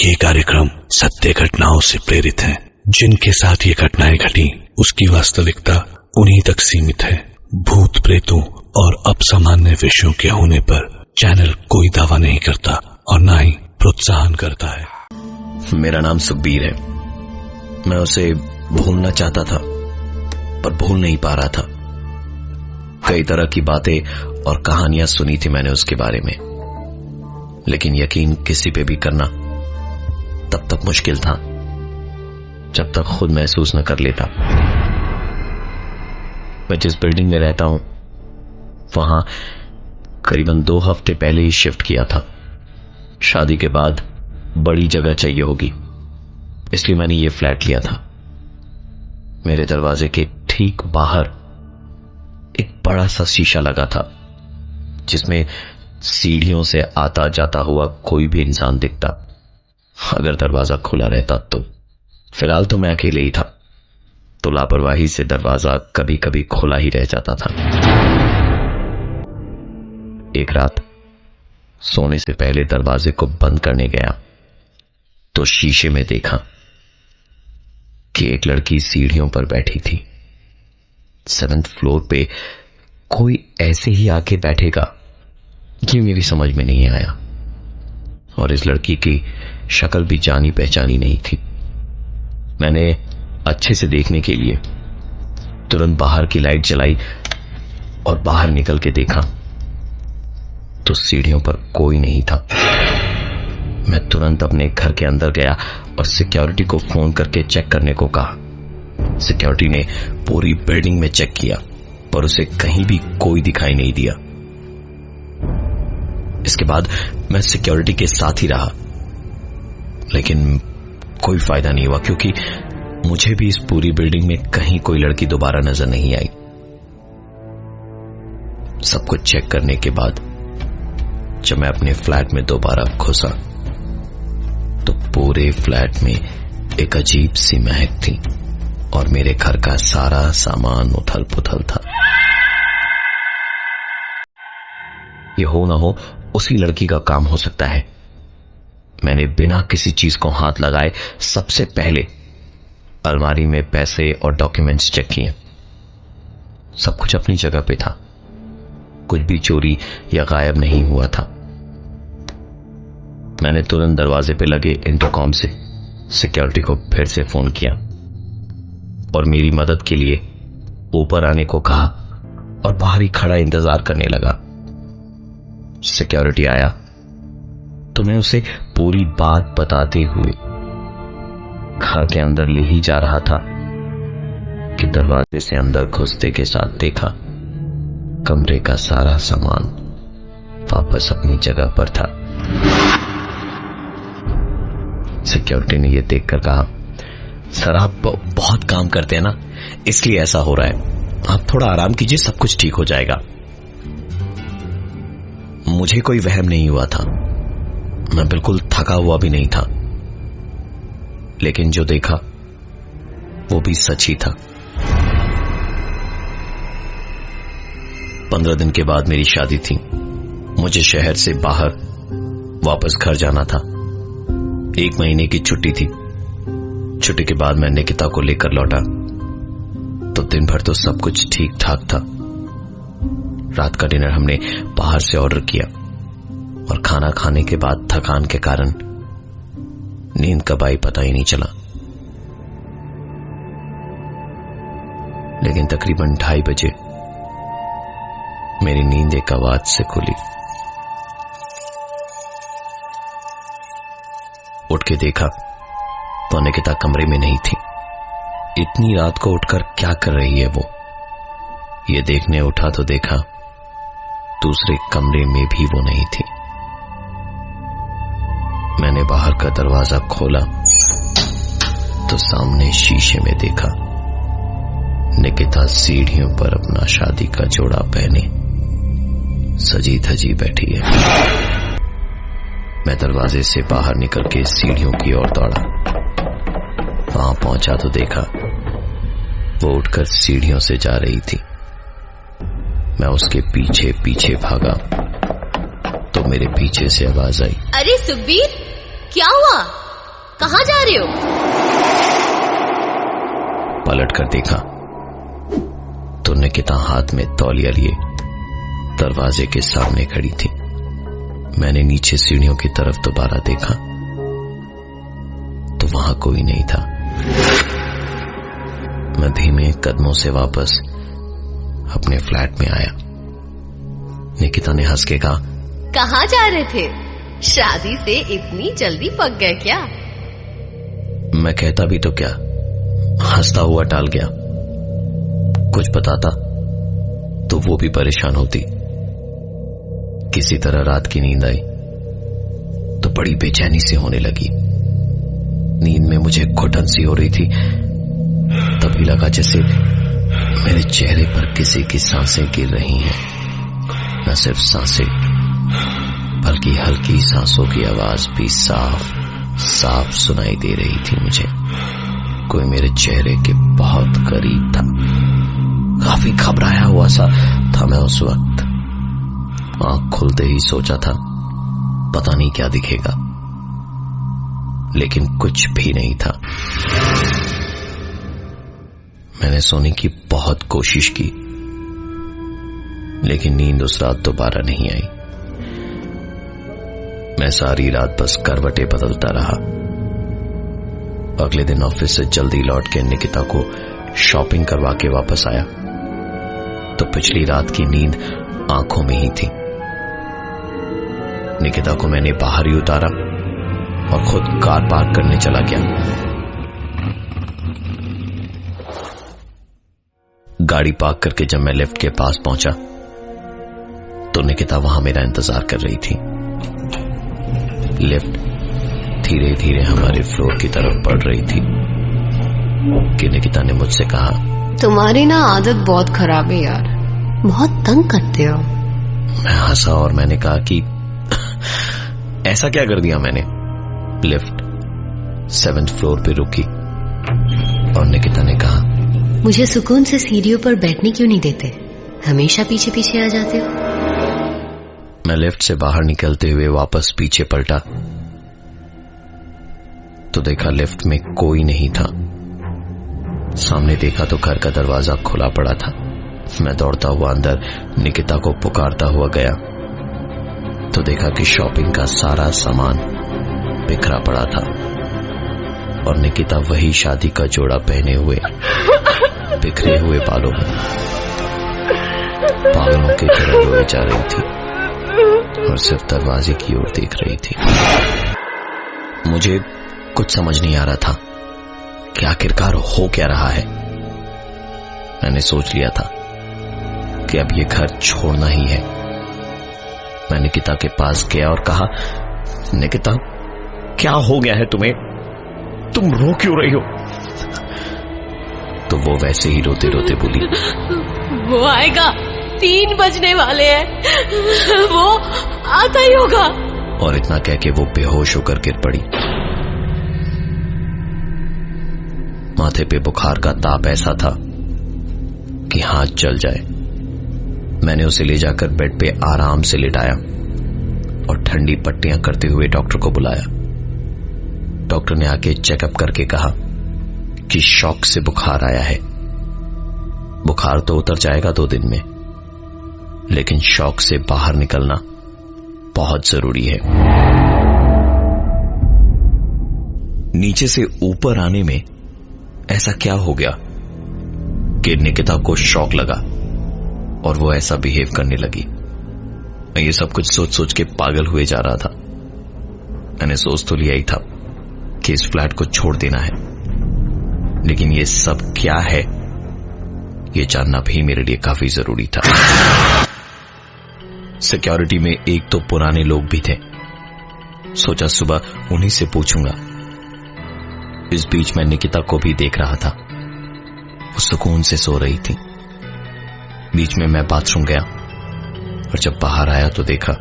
ये कार्यक्रम सत्य घटनाओं से प्रेरित है। जिनके साथ ये घटनाएं घटी उसकी वास्तविकता उन्हीं तक सीमित है। भूत प्रेतों और असामान्य विषयों के होने पर चैनल कोई दावा नहीं करता और न ही प्रोत्साहन करता है। मेरा नाम सुखबीर है। मैं उसे भूलना चाहता था पर भूल नहीं पा रहा था। कई तरह की बातें और कहानियां सुनी थी मैंने उसके बारे में, लेकिन यकीन किसी पे भी करना तब तक मुश्किल था जब तक खुद महसूस न कर लेता। मैं जिस बिल्डिंग में रहता हूं वहां करीबन 2 हफ्ते पहले ही शिफ्ट किया था। शादी के बाद बड़ी जगह चाहिए होगी, इसलिए मैंने ये फ्लैट लिया था। मेरे दरवाजे के ठीक बाहर एक बड़ा सा शीशा लगा था जिसमें सीढ़ियों से आता जाता हुआ कोई भी इंसान दिखता अगर दरवाजा खुला रहता तो। फिलहाल तो मैं अकेले ही था, तो लापरवाही से दरवाजा कभी कभी खुला ही रह जाता था। एक रात सोने से पहले दरवाजे को बंद करने गया तो शीशे में देखा कि एक लड़की सीढ़ियों पर बैठी थी। 7th फ्लोर पे कोई ऐसे ही आके बैठेगा ये मेरी समझ में नहीं आया, और इस लड़की की शक्ल भी जानी पहचानी नहीं थी। मैंने अच्छे से देखने के लिए तुरंत बाहर की लाइट जलाई और बाहर निकल के देखा तो सीढ़ियों पर कोई नहीं था। मैं तुरंत अपने घर के अंदर गया और सिक्योरिटी को फोन करके चेक करने को कहा। सिक्योरिटी ने पूरी बिल्डिंग में चेक किया पर उसे कहीं भी कोई दिखाई नहीं दिया। इसके बाद मैं सिक्योरिटी के साथ ही रहा, लेकिन कोई फायदा नहीं हुआ क्योंकि मुझे भी इस पूरी बिल्डिंग में कहीं कोई लड़की दोबारा नजर नहीं आई। सब कुछ चेक करने के बाद जब मैं अपने फ्लैट में दोबारा घुसा तो पूरे फ्लैट में एक अजीब सी महक थी और मेरे घर का सारा सामान उथल पुथल था। ये हो ना हो उसी लड़की का काम हो सकता है। मैंने बिना किसी चीज को हाथ लगाए सबसे पहले अलमारी में पैसे और डॉक्यूमेंट्स चेक किए। सब कुछ अपनी जगह पे था, कुछ भी चोरी या गायब नहीं हुआ था। मैंने तुरंत दरवाजे पे लगे इंटरकॉम से सिक्योरिटी को फिर से फोन किया और मेरी मदद के लिए ऊपर आने को कहा और बाहर ही खड़ा इंतजार करने लगा। सिक्योरिटी आया तो मैं उसे पूरी बात बताते हुए घर के अंदर ले ही जा रहा था कि दरवाजे से अंदर घुसते के साथ देखा कमरे का सारा सामान वापस अपनी जगह पर था। सिक्योरिटी ने यह देखकर कहा, सर आप बहुत काम करते हैं ना, इसलिए ऐसा हो रहा है। आप थोड़ा आराम कीजिए, सब कुछ ठीक हो जाएगा। मुझे कोई वहम नहीं हुआ था, मैं बिल्कुल थका हुआ भी नहीं था, लेकिन जो देखा वो भी सच ही था। 15 दिन के बाद मेरी शादी थी। मुझे शहर से बाहर वापस घर जाना था। 1 महीने की छुट्टी थी। छुट्टी के बाद मैं निकिता को लेकर लौटा तो दिन भर तो सब कुछ ठीक ठाक था। रात का डिनर हमने बाहर से ऑर्डर किया और खाना खाने के बाद थकान के कारण नींद कब आई पता ही नहीं चला। लेकिन तकरीबन 2:30 बजे मेरी नींद एक आवाज से खुली। उठ के देखा तो निकिता कमरे में नहीं थी। इतनी रात को उठकर क्या कर रही है वो? ये देखने उठा तो देखा दूसरे कमरे में भी वो नहीं थी। मैंने बाहर का दरवाजा खोला तो सामने शीशे में देखा निकिता सीढ़ियों पर अपना शादी का जोड़ा पहने सजी धजी बैठी है। मैं दरवाजे से बाहर निकल के सीढ़ियों की ओर दौड़ा। वहां पहुंचा तो देखा वो उठकर सीढ़ियों से जा रही थी। मैं उसके पीछे पीछे भागा तो मेरे पीछे से आवाज आई, अरे सुखबीर, क्या हुआ? कहाँ जा रहे हो? पलट कर देखा तो निकिता हाथ में तौलिया लिए दरवाजे के सामने खड़ी थी। मैंने नीचे सीढ़ियों की तरफ दोबारा देखा तो वहां कोई नहीं था। मैं धीमे कदमों से वापस अपने फ्लैट में आया। निकिता ने हंस के कहा, कहाँ जा रहे थे? शादी से इतनी जल्दी पक गए क्या? मैं कहता भी तो क्या, हंसता हुआ टाल गया। कुछ बताता तो वो भी परेशान होती। किसी तरह रात की नींद आई तो बड़ी बेचैनी सी होने लगी। नींद में मुझे घुटन सी हो रही थी। तभी लगा जैसे मेरे चेहरे पर किसी की सांसें गिर रही हैं। न सिर्फ सांसें बल्कि हल्की सांसों की आवाज भी साफ साफ सुनाई दे रही थी मुझे। कोई मेरे चेहरे के बहुत करीब था। काफी घबराया हुआ सा था मैं उस वक्त। आंख खुलते ही सोचा था पता नहीं क्या दिखेगा, लेकिन कुछ भी नहीं था। मैंने सोने की बहुत कोशिश की, लेकिन नींद उस रात दोबारा नहीं आई। मैं सारी रात बस करवटें बदलता रहा। अगले दिन ऑफिस से जल्दी लौट के निकिता को शॉपिंग करवा के वापस आया तो पिछली रात की नींद आंखों में ही थी। निकिता को मैंने बाहर ही उतारा और खुद कार पार्क करने चला गया। गाड़ी पार्क करके जब मैं लिफ्ट के पास पहुंचा तो निकिता वहां मेरा इंतजार कर रही थी। लिफ्ट धीरे धीरे हमारे फ्लोर की तरफ बढ़ रही थी कि निकिता ने मुझसे कहा, तुम्हारी ना आदत बहुत खराब है यार, बहुत तंग करते हो। मैं हंसा और मैंने कहा कि ऐसा क्या कर दिया मैंने। लिफ्ट 7th फ्लोर पे रुकी और निकिता ने कहा, मुझे सुकून से सीढ़ियों पर बैठने क्यों नहीं देते? हमेशा पीछे पीछे आ जाते हो। मैं लिफ्ट से बाहर निकलते हुए वापस पीछे पलटा तो देखा लिफ्ट में कोई नहीं था। सामने देखा तो घर का दरवाजा खुला पड़ा था। मैं दौड़ता हुआ अंदर निकिता को पुकारता हुआ गया तो देखा कि शॉपिंग का सारा सामान बिखरा पड़ा था और निकिता वही शादी का जोड़ा पहने हुए बिखरे हुए बालों में पागलों की तरह रोए जा रही थी और सिर्फ दरवाजे की ओर देख रही थी। मुझे कुछ समझ नहीं आ रहा था कि आखिरकार हो क्या रहा है। मैंने सोच लिया था कि अब ये घर छोड़ना ही है। मैं निकिता के पास गया और कहा, निकिता क्या हो गया है तुम्हें? तुम रो क्यों रही हो? तो वो वैसे ही रोते रोते बोली, वो आएगा, 3 बजने वाले हैं, वो आता ही होगा। और इतना कह के वो बेहोश होकर गिर पड़ी। माथे पे बुखार का ताप ऐसा था कि हाथ जल जाए। मैंने उसे ले जाकर बेड पे आराम से लिटाया और ठंडी पट्टियां करते हुए डॉक्टर को बुलाया। डॉक्टर ने आके चेकअप करके कहा कि शॉक से बुखार आया है। बुखार तो उतर जाएगा 2 दिन में, लेकिन शॉक से बाहर निकलना बहुत जरूरी है। नीचे से ऊपर आने में ऐसा क्या हो गया कि निकिता को शॉक लगा और वो ऐसा बिहेव करने लगी। मैं ये सब कुछ सोच सोच के पागल हुए जा रहा था। मैंने सोच तो लिया ही था कि इस फ्लैट को छोड़ देना है, लेकिन ये सब क्या है ये जानना भी मेरे लिए काफी जरूरी था। सिक्योरिटी में एक तो पुराने लोग भी थे। सोचा सुबह उन्हीं से पूछूंगा। इस बीच मैं निकिता को भी देख रहा था। वो सुकून से सो रही थी। बीच में मैं बाथरूम गया और जब बाहर आया तो देखा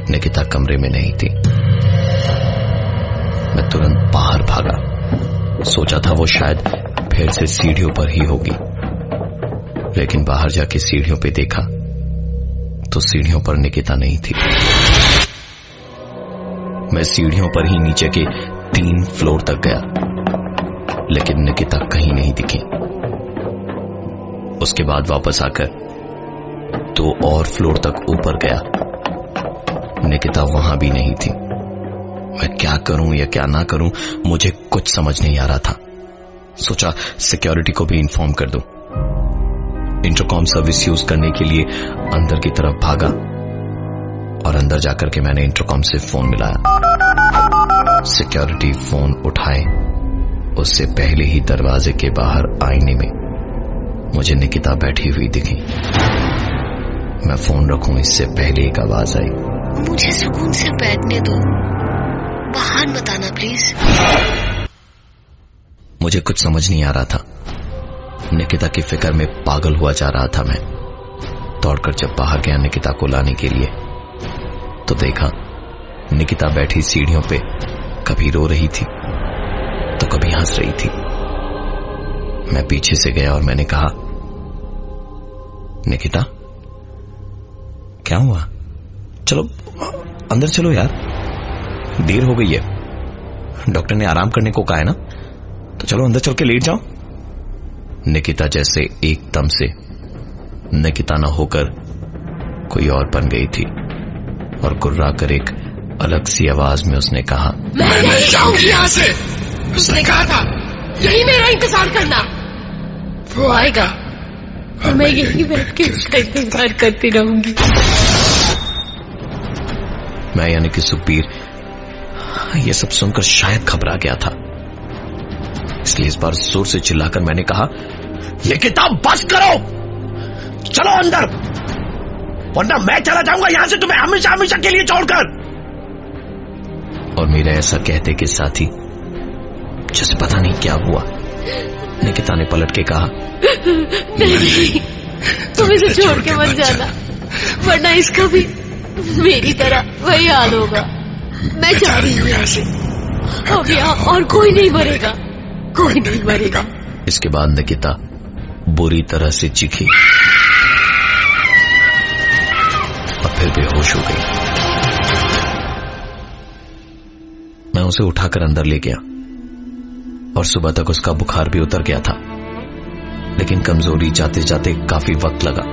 निकिता कमरे में नहीं थी। मैं तुरंत बाहर भागा। सोचा था वो शायद फिर से सीढ़ियों पर ही होगी, लेकिन बाहर जाके सीढ़ियों पे देखा तो सीढ़ियों पर निकिता नहीं थी। मैं सीढ़ियों पर ही नीचे के 3 फ्लोर तक गया, लेकिन निकिता कहीं नहीं दिखी। उसके बाद वापस आकर 2 और फ्लोर तक ऊपर गया, निकिता वहां भी नहीं थी। मैं क्या करूं या क्या ना करूं, मुझे कुछ समझ नहीं आ रहा था। सोचा सिक्योरिटी को भी इन्फॉर्म कर दूं। इंटरकॉम सर्विस यूज करने के लिए अंदर की तरफ भागा और अंदर जाकर के मैंने इंटरकॉम से फोन मिलाया। सिक्योरिटी फोन उठाए उससे पहले ही दरवाजे के बाहर आईने में मुझे निकिता बैठी हुई दिखी। मैं फोन रखूं इससे पहले एक आवाज आई, मुझे सुकून से बैठने दो, बाहर मत आना प्लीज। मुझे कुछ समझ नहीं आ रहा था। निकिता की फिक्र में पागल हुआ जा रहा था मैं। दौड़कर जब बाहर गया निकिता को लाने के लिए, तो देखा निकिता बैठी सीढ़ियों पे, कभी रो रही थी तो कभी हंस रही थी। मैं पीछे से गया और मैंने कहा, निकिता क्या हुआ? चलो अंदर चलो यार, देर हो गई है। डॉक्टर ने आराम करने को कहा है ना, तो चलो अंदर चल के लेट जाओ। निकिता जैसे एकदम से निकिता न होकर कोई और बन गई थी और गुर्रा कर एक अलग सी आवाज में उसने कहा, मैं नहीं जाऊंगी यहाँ से। उसने कहा था यही मेरा इंतजार करना, वो आएगा और मैं यही बैठ के उसका इंतजार करती रहूंगी। मैं यानी कि सुखबीर ये सब सुनकर शायद घबरा गया था, इसलिए इस बार जोर से चिल्लाकर मैंने कहा, निकिता बस करो, चलो अंदर, वरना मैं चला जाऊंगा यहां से तुम्हें हमेशा हमेशा के लिए छोड़कर। और मेरे ऐसा कहते के साथ ही जैसे पता नहीं क्या हुआ, निकिता ने पलट के कहा, नहीं, तुम इसे छोड़ के मत जाना, वरना इसका भी मेरी तरह वही हाल होगा। मैं जा रही हूँ यहाँ से, अब यहाँ और कोई नहीं मरेगा, कोई नहीं मरेगा। इसके बाद निकिता बुरी तरह से चीखी और फिर बेहोश हो गई। मैं उसे उठाकर अंदर ले गया और सुबह तक उसका बुखार भी उतर गया था, लेकिन कमजोरी जाते जाते काफी वक्त लगा।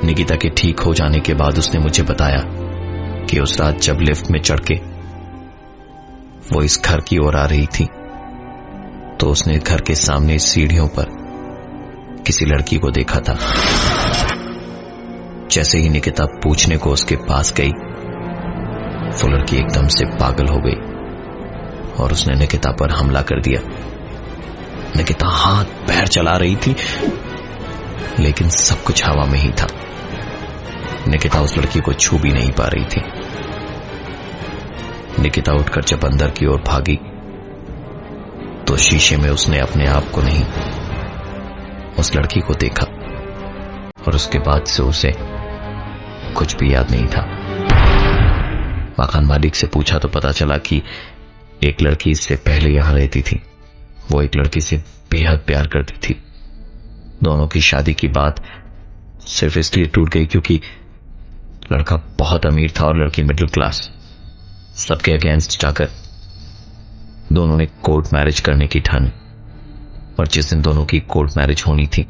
निकिता के ठीक हो जाने के बाद उसने मुझे बताया कि उस रात जब लिफ्ट में चढ़ के वो इस घर की ओर आ रही थी, तो उसने घर के सामने सीढ़ियों पर किसी लड़की को देखा था। जैसे ही निकिता पूछने को उसके पास गई, वो लड़की एकदम से पागल हो गई और उसने निकिता पर हमला कर दिया। निकिता हाथ पैर चला रही थी, लेकिन सब कुछ हवा में ही था। निकिता उस लड़की को छू भी नहीं पा रही थी। निकिता उठकर जब अंदर की ओर भागी, तो शीशे में उसने अपने आप को नहीं, उस लड़की को देखा और उसके बाद से उसे कुछ भी याद नहीं था। मकान मालिक से पूछा तो पता चला कि एक लड़की इससे पहले यहां रहती थी। वो एक लड़की से बेहद प्यार करती थी। दोनों की शादी की बात सिर्फ इसलिए टूट गई क्योंकि लड़का बहुत अमीर था और लड़की मिडिल क्लास। सबके अगेंस्ट जाकर दोनों ने कोर्ट मैरिज करने की ठानी, और जिस दिन दोनों की कोर्ट मैरिज होनी थी,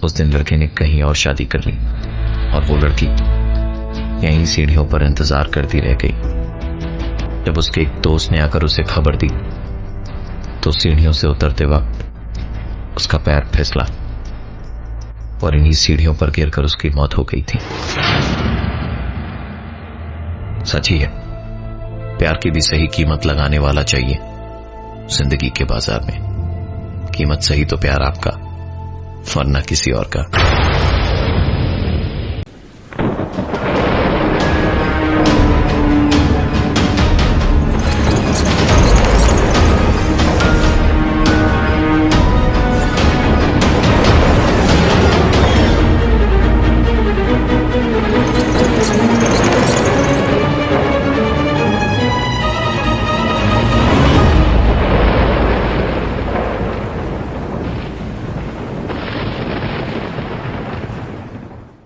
उस दिन लड़के ने कहीं और शादी कर ली और वो लड़की यहीं सीढ़ियों पर इंतजार करती रह गई। जब उसके एक दोस्त ने आकर उसे खबर दी, तो सीढ़ियों से उतरते वक्त उसका पैर फिसला और इन्हीं सीढ़ियों पर गिरकर उसकी मौत हो गई थी। सच ही है, प्यार की भी सही कीमत लगाने वाला चाहिए जिंदगी के बाजार में। कीमत सही तो प्यार आपका, वरना किसी और का।